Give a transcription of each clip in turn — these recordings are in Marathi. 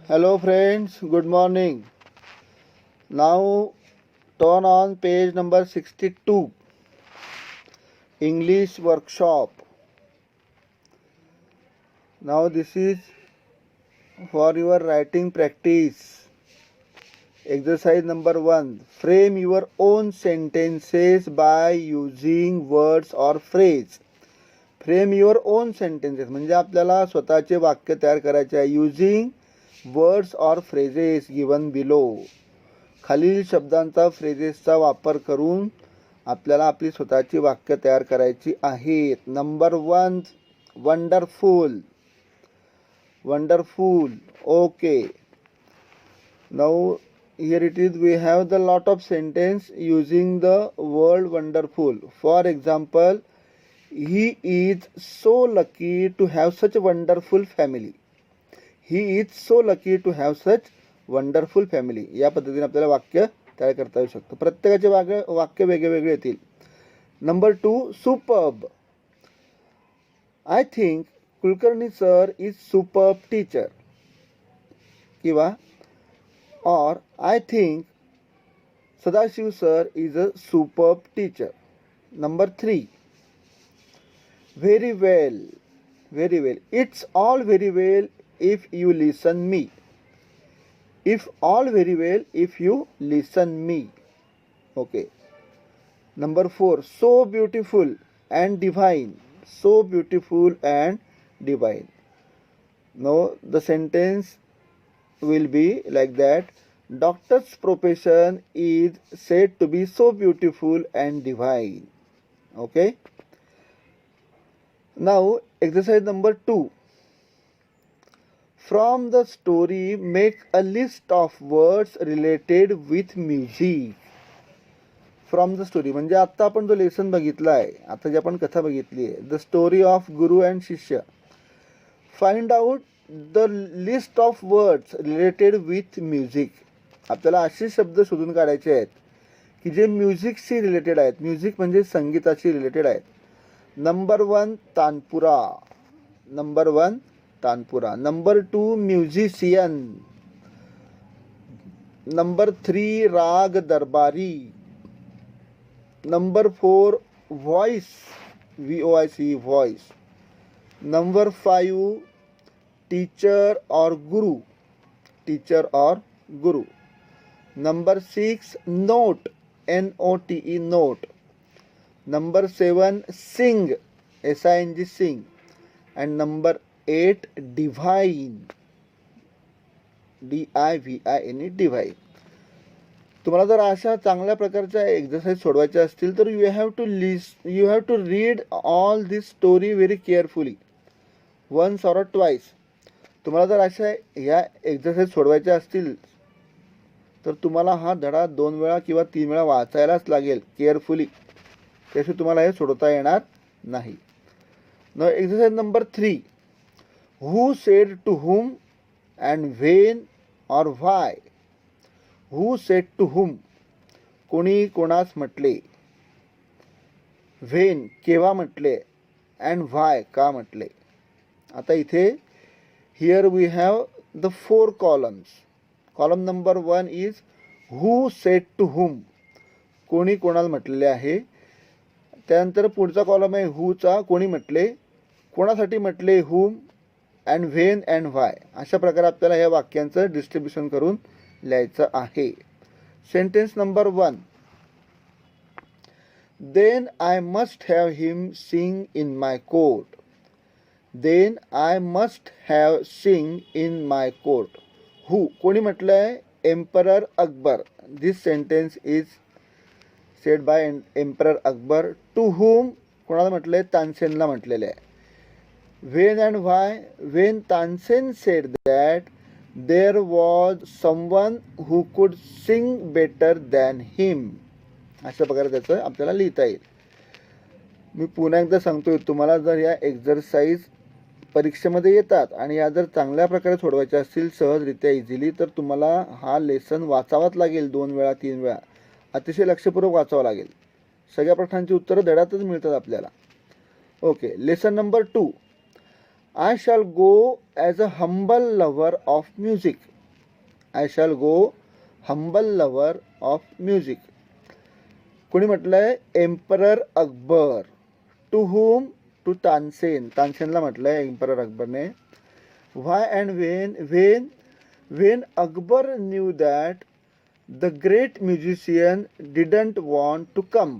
Hello friends, good morning. Now turn on page number 62, English workshop. Now this is for your writing practice. Exercise number 1. Frame your own sentences by using words or phrase. Frame your on sentences म्हणजे आपल्याला स्वतःचे वाक्य तयार करायचे आहे using words or phrases given below. खालील शब्दांचा फ्रेजेसचा वापर करून आपल्याला आपली स्वतःची वाक्य तयार करायची आहेत. Number 1, wonderful. Wonderful. Okay. Now here it is, we have the lot of sentence using the word wonderful. For example, he is so lucky to have such a wonderful family. He is so lucky to have such wonderful family. या पद्धतीने आपल्याला वाक्य तयार करता येऊ शकतं. प्रत्येकाचे वाक्य वेगळे वेगळे येतील. Number 2, superb. I think Kulkarni sir is superb teacher. किंवा or I think Sadashiv sir is a superb teacher. Number 3, very well. Very well. It's all very well if you listen me. If all very well if you listen me. Okay. Number 4, so beautiful and divine. So beautiful and divine. Now the sentence will be like that. Doctor's profession is said to be so beautiful and divine. Okay. Now exercise number 2. From the story make a list of words related with music. From the story म्हणजे आता आपण जो लेसन बघितला आहे, आता जी आपण कथा बघितली आहे, the story of Guru and शिष्य. Find out the list of words related with music. आपल्याला असे शब्द शोधून काढायचे आहेत की जे म्युझिकशी रिलेटेड आहेत. म्युझिक म्हणजे संगीताशी रिलेटेड आहेत. Number 1, tanpura. Number 1, tanpura. Number 2, musician. Number 3, Raag Darbari. Number 4, voice. VOICE, voice. Number 5, teacher और गुरु. टीचर और guru. Number 6, note. NOTE, note. Number 7, sing. SING, sing. and number 8, divine. DIVINE, divine. तुम्हाला जर अशा चांगल्या प्रकारच्या एक्सरसाइज सोडवायच्या असतील तर you have to read all this story very carefully once or twice. तुम्हाला जर अशा ह्या एक्सरसाइज सोडवायच्या असतील तर तुम्हाला हा धडा 2 वेळा किंवा 3 वेळा वाचायलाच लागेल केअरफुली. त्याशिवाय तुम्हाला हे सोडवता येणार नाही. Now exercise number 3. Who said to whom and when or why? Who said to whom? कोणी कोणास म्हटले. when केव्हा म्हटले. and why का म्हटले. आता इथे here we have the 4 columns. Column number 1 is who said to whom. कोणी कोणाला म्हटलेले आहे. त्यानंतर पुढचा कॉलम आहे who चा, कोणी म्हटले, कोणासाठी म्हटले whom, and when and why. अशा प्रकारे आपल्याला या वाक्यांचं डिस्ट्रीब्युशन करून लिहायचं आहे. Sentence number 1. Then I must have him sing in my court. Then I must have sing in my court. Who कोणी म्हटलंय. Emperor Akbar. This sentence is said by emperor Akbar. To whom कोणाला म्हटलंय. तानसेनला म्हटलेलं आहे. When and why? When Tansen said that there was someone who could sing better than him. अशा प्रकारे त्याचं आपल्याला लिहिता येईल. मी पुन्हा एकदा सांगतोय, तुम्हाला जर या एक्सरसाइज परीक्षेमध्ये येतात आणि या जर चांगल्या प्रकारे सोडवायच्या असतील सहजरित्या इझिली, तर तुम्हाला हा लेसन वाचावाच लागेल 2 वेळा 3 वेळा. अतिशय लक्षपूर्वक वाचावं लागेल. सगळ्या प्रश्नांची उत्तरं धड्यातच मिळतात आपल्याला. Okay. Lesson number 2. I shall go as a humble lover of music. I shall go humble lover of music. कोणी म्हटलंय emperor Akbar. To whom? To Tansen. तानसेनला म्हटलंय एम्परर अकबरने. Why and when Akbar knew that the great musician didn't want to come.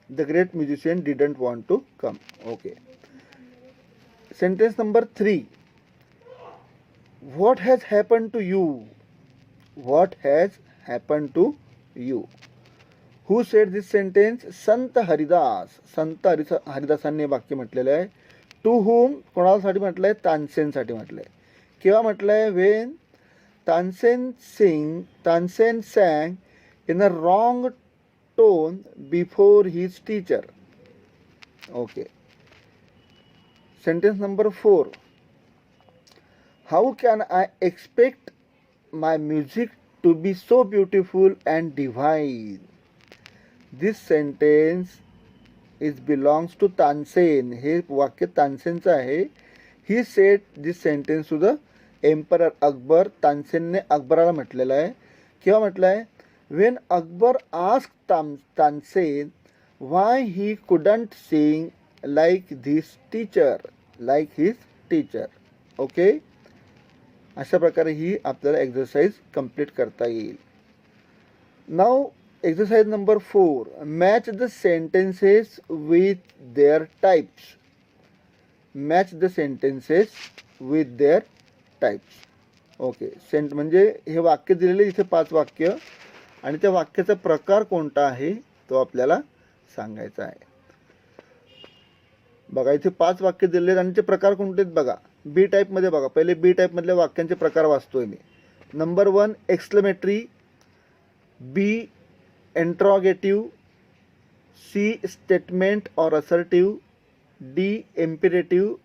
The great musician didn't want to come. Okay. Sentence number 3. What has happened to you? What has happened to you? Who said this sentence? संत हरिदास. संत हरिदासांनी वाक्य म्हटलेलं आहे. To whom? कोणासाठी म्हटलंय? तानसेनसाठी म्हटलंय. केव्हा म्हटलंय? when Tansen sang in a wrong tone before his teacher. Okay. Sentence number 4. How can I expect my music to be so beautiful and divine? This sentence belongs to Tansen. हे वाक्य तानसेनचं आहे. He said this sentence to the emperor Akbar. तानसेनने अकबराला म्हटलेलं आहे. केव्हा म्हटलं आहे? When Akbar asked Tansen why he couldn't sing like this teacher. Like his teacher. Okay. अशा प्रकारे ही आपल्याला एक्सरसाइज कंप्लीट करता येईल. Now exercise number 4. Match the sentences with their types. Match the sentences with their types. Okay. म्हणजे हे वाक्य दिलेले इथे 5 वाक्य आणि त्या वाक्याचा प्रकार कोणता आहे तो आपल्याला सांगायचा आहे. बघा इथे 5 वाक्य दिलेले आणि ते प्रकार कोणते आहेत बघा. बी टाइप मध्ये बघा. पहिले बी टाइप मधल्या वाक्यांचे प्रकार वाचतोय मी. Number 1 exclamatory, B interrogative, C statement और assertive, D imperative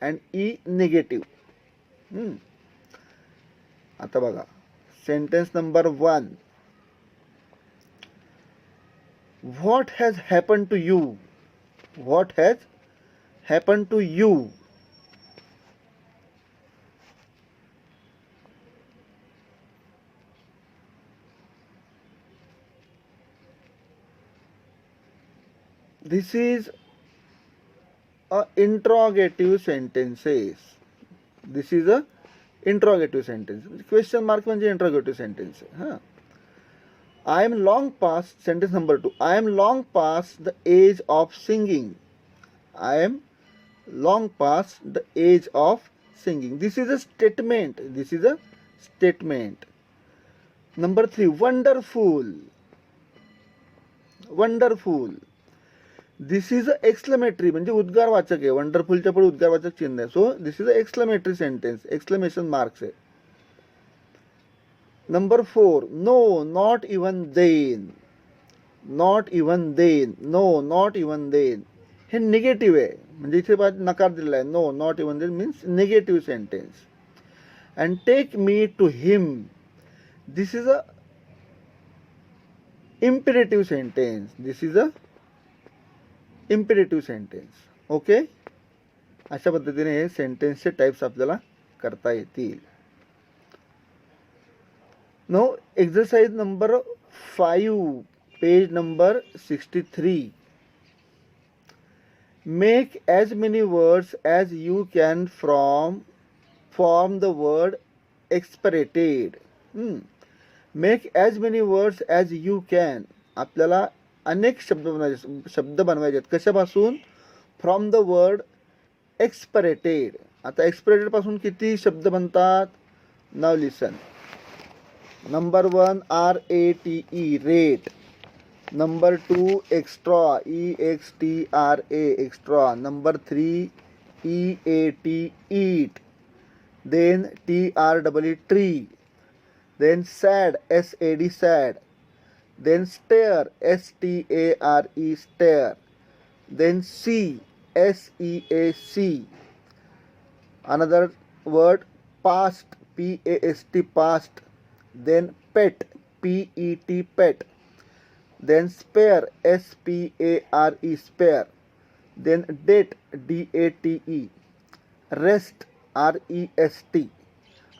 and E negative. आता बघा sentence number 1. What has happen to you. What has happen to you. This is a interrogative sentences. This is a interrogative sentence. Question mark म्हणजे interrogative sentence. I am long past. Sentence number 2. I am long past the age of singing. I am long past the age of singing. This is a statement. This is a statement. Number 3. Wonderful. Wonderful. This is a exclamatory म्हणजे उद्गारवाचक आहे. वंडरफुलच्या पुढे उद्गारवाचक चिन्ह आहे. So this is a exclamatory sentence. Exclamation marks आहे. Number 4. No not even then. No even even. Then not even even हे निगेटिव्ह आहे. म्हणजे इथे नकार दिलेला आहे. No not even then means negative sentence. And take me to him. This is a imperative sentence. This is a imperative sentence. Okay. अशा पद्धतीने हे सेंटेन्सचे टाइप्स आपल्याला करता येतील. No exercise number 5 page number 63. Make as many words as you can from the word expected. Make as many words as you can. आपल्याला अनेक शब्द बनवायचे आहेत. कशापासून? From the word expected. आता एक्सपेक्टेड पासून किती शब्द बनतात? Now listen. Number 1 RATE rate. Number 2 extra EXTRA extra. Number 3 EAT eat. Then TREE tree. Then sad SAD sad. Then stare STARE stare. Then see SEAC. Another word past PAST past. Then pet PET pet. Then spare SPARE spare. Then date DATE. Rest, REST,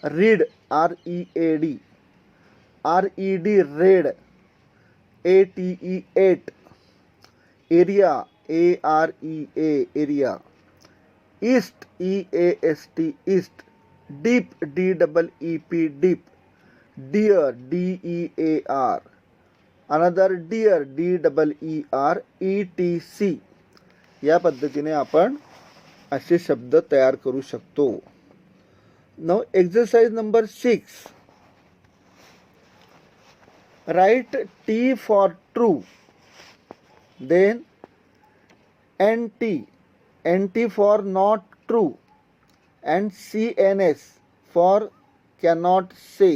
read, READ, RED, red, ATE, ate, area, AREA, area, east, EAST, east, deep, DEEP, deep, dear, DEAR, another dear, DEER, ETC. या पद्धतीने आपण असे शब्द तयार करू शकतो. Now exercise number 6. Right T for true, then NT for not true, and CNS for cannot say.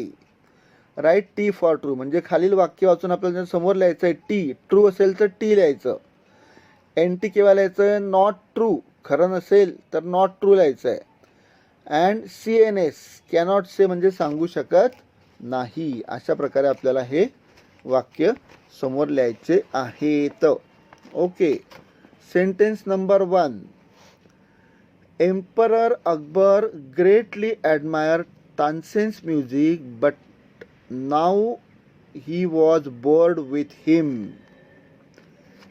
Write T for true म्हणजे खालील वाक्य वाचून आपल्याला समोर लिहायचं आहे. टी ट्रू असेल तर टी लिहायचं. NT केव्हा लिहायचं? नॉट ट्रू, खरं नसेल तर नॉट ट्रू लिहायचं आहे. अँड CNS कॅनॉट से म्हणजे सांगू शकत नाही. अशा प्रकारे आपल्याला हे वाक्य समोर लिहायचे आहेत. Okay. Sentence number 1. Emperor Akbar greatly admired तानसेन's music, but now he was bored with him.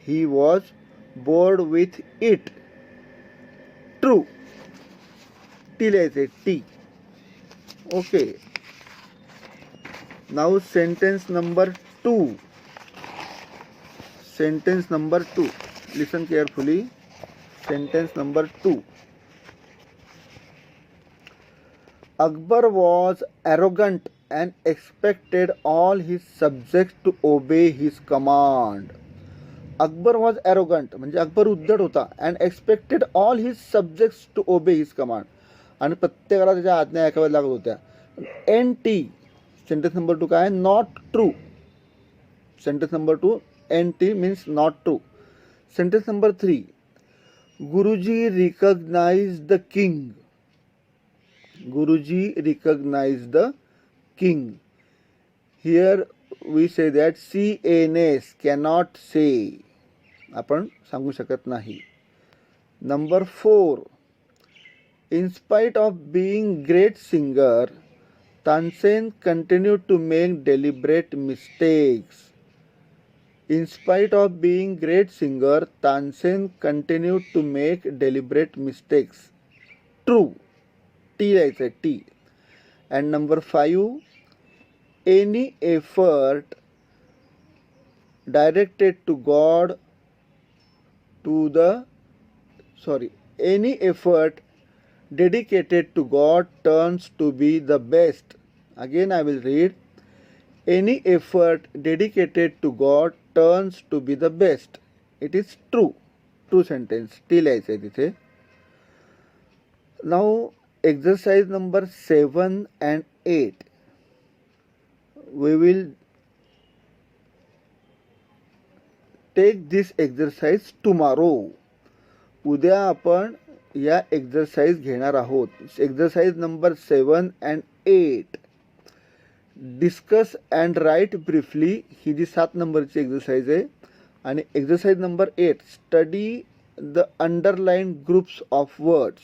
He was bored with it. True. T लिहायचे, T. Okay. Now sentence number 2. Sentence number 2. Listen carefully. Sentence number 2. Akbar was arrogant and expected all his subjects to obey his command. Akbar was arrogant म्हणजे अकबर उद्धट होता. and expected all his subjects to obey his command. आणि प्रत्येकाला त्याच्या आज्ञा ऐकाव्या लागत होत्या. NT. सेंटेन्स नंबर 2 काय? Not true. Sentence number 2 NT means not true. Sentence number 3. Guruji recognized the king. Guruji recognized the king. Here we say that CNS cannot say. आपण सांगू शकत नाही. Number 4. In spite of being great singer, Tansen continued to make deliberate mistakes. In spite of being great singer, Tansen continued to make deliberate mistakes. True. T लिहायचं आहे, T. And number 5. Any effort directed to God any effort dedicated to God turns to be the best. Again I will read. Any effort dedicated to God turns to be the best. It is true. True sentence. T लिहायचं आहे तिथे. Now exercise number 7 and 8. We will take this exercise tomorrow. उद्या आपण या एक्सरसाइज घेणार आहोत. Exercise number 7 and 8. Discuss and write briefly ही जी 7 नंबरची एक्सरसाइज आहे. आणि exercise number 8. Study the underline groups of words.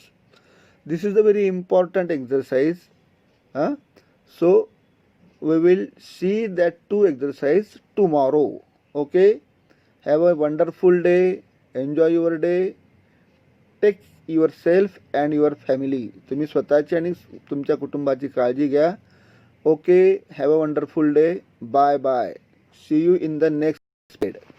This is the very important exercise. So we will see that 2 exercise tomorrow. Okay. Have a wonderful day. Enjoy your day. Take yourself and your family. तुम्ही स्वतःची आणि तुमच्या कुटुंबाची काळजी घ्या. Okay, have a wonderful day. Bye bye. See you in the next episode.